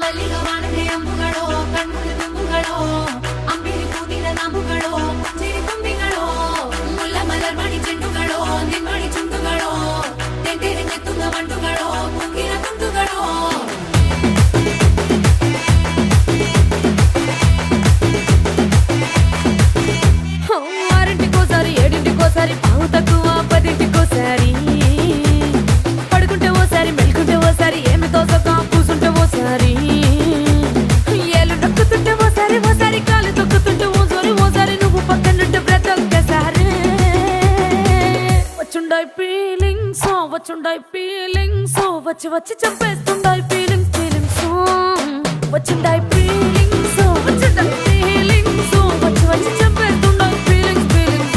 ಮಲ್ಲಿಗೆ ವಾಣತೆ ಅಂಬುಗಳೋ ಕಣ್ಮುಳ ತುಂಬುಗಳೋ ಅಂಬಿರಿ ಕೂದಿನ ನಾಮುಗಳೋ ಚಿರಿ ತುಂಬಿಗಳೋ ಮುಲ್ಲ ಮಲರ್ಮಣಿ ಚೆಂಡುಗಳೋ ನಿನ್ಮಣಿ ಚುಂಡುಗಳೋ ತೆಂಟೆರೆ ನೆತ್ತುಂಗ ಮಂಡುಗಳೋ ಮುಂಗಿನ ತುಂಡುಗಳೋ ఆరింటికోసారి ఏడింటికోసారి పావు తక్కువ పదింటికోసారి పడుకుంటే ఓసారి మెలుకుంటే ఓసారి ఏమి తోసక కూసుంటే ఓసారి ఏళ్ళు నొక్కుతుంటే ఓసారి ఓసారి కాలు తొక్కుతుంటే ఓసారి ఓసారి నువ్వు పక్కనుంటే బ్రతొక్కసారి వచ్చుండాయి ఫీలింగ్స్ వచ్చి వచ్చి చంపేస్తుండాయి ఫీలింగ్స్ వచ్చుండాయి ఫీలింగ్స్ వచ్చి వచ్చి చంపేస్తుండాయి ఫీలింగ్స్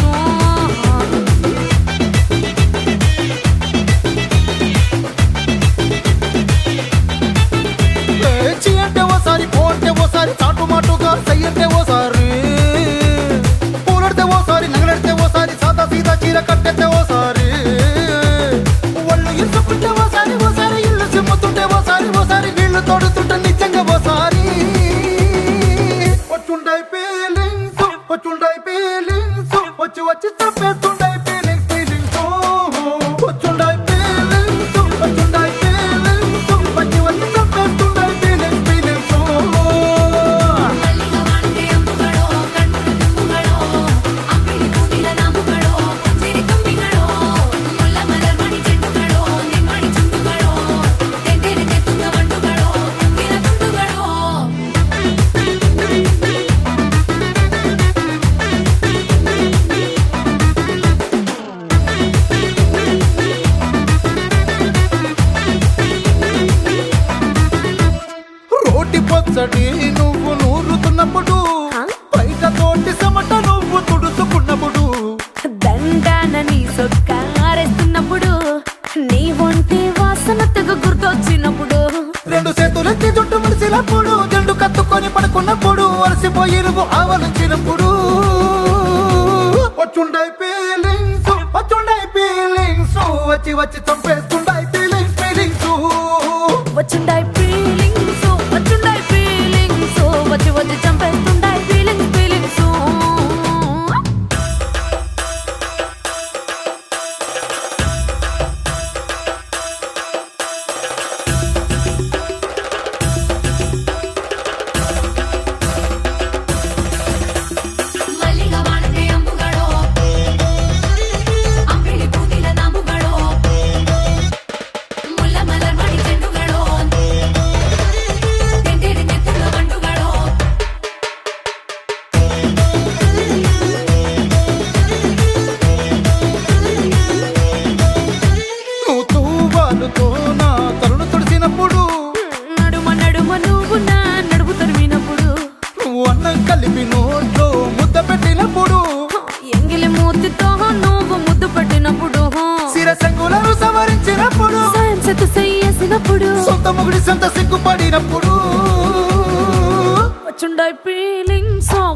చీ అంటే ఓసారి పో అంటే ఓసారి చాటు మాటుగా సై అంటే ఓసారి పూలడితే ఓసారి నగలడితే ఓసారి సాదా సీదా చీర కట్టెత్తే ఓసారి ఒళ్ళు ఇసుకుంటే ఓసారి ఓసారి ఇల్లు సిమ్ముతుంటే ఓసారి ఓసారి వీళ్ళు తోడుతుంటే నిజంగా ఓసారి వచ్చుండాయి ఫీలింగ్స్ వచ్చి వచ్చి చంపేస్తుండాయి ఫీలింగ్స్ వచ్చుండాయి ఫీలింగ్స్ వచ్చి వచ్చి చంపేస్తుండాయి ఫీలింగ్స్ మల్లిగా వాణతే అంబుಗಳೋ కಣ್ముల తుంబుಗಳೋ అంబిరి కూదిన నాಮುಗಳೋ చిరి ತುಂಬಿಗಳೋ ಮುಲ್ಲ ಮಲರ್ಮಣಿ ಚೆಂಡುಗಳೋ ನಿನ್ಮಣಿ ಚುಂಡುಗಳೋ ತೆಂಟೆರೆ ನೆತ್ತುಂಗ ಮಂಡುಗಳೋ ಮುಂಗಿನ ತುಂಡುಗಳೋ రోటి పచ్చడి నువ్వు నూరుతున్నప్పుడు బయట తోటి సమట నువ్వు తుడుచుకున్నప్పుడు దండాన నీ సొక్కారేస్తున్నప్పుడు నీ ఒంటి వాసన తెగ గుర్తొచ్చినప్పుడు రెండు చేతులెత్తి జుట్టు ముడిసినప్పుడు జండు కత్తుకొని పడుకున్నప్పుడు అలసిపోయి నువ్వు ఆవలించినప్పుడు వచ్చుండాయి ఫీలింగ్స్ వచ్చి వచ్చి చంపేస్తుండాయి ఫీలింగ్స్ వచ్చుండాయి ఫీలింగ్స్ వచ్చి వచ్చి చంపేస్తుండాయి ఫీలింగ్స్ మల్లిగా వాణతే అంబుಗಳೋ అంబిరి కూదిన నాಮುಗಳೋ ముల్ల మలర్మణి చెండుಗಳೋ తెంటెರೆ నెత్తుల మండుಗಳೋ నువ్వు తూవాలుతో నా తరుణ తుడిసినప్పుడు నడుమ నువ్వు నా నడుపు తరిమినప్పుడు నువ్వు అన్నం కలిపి నోట్లో ముద్ద పెట్టినప్పుడు ఎంగిలి మూతితో నువ్వు ముద్దు పట్టినప్పుడు శిరసంగులను సవరించినప్పుడు సైన్సెత్ చేసినప్పుడు సొంత ముగుడి సొంత సిగ్గుపడినప్పుడు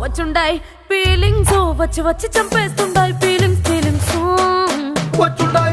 వచ్చుండాయి ఫీలింగ్స్ వచ్చి వచ్చి చంపేస్తుండాయి ఫీలింగ్స్ వచ్చుండాయి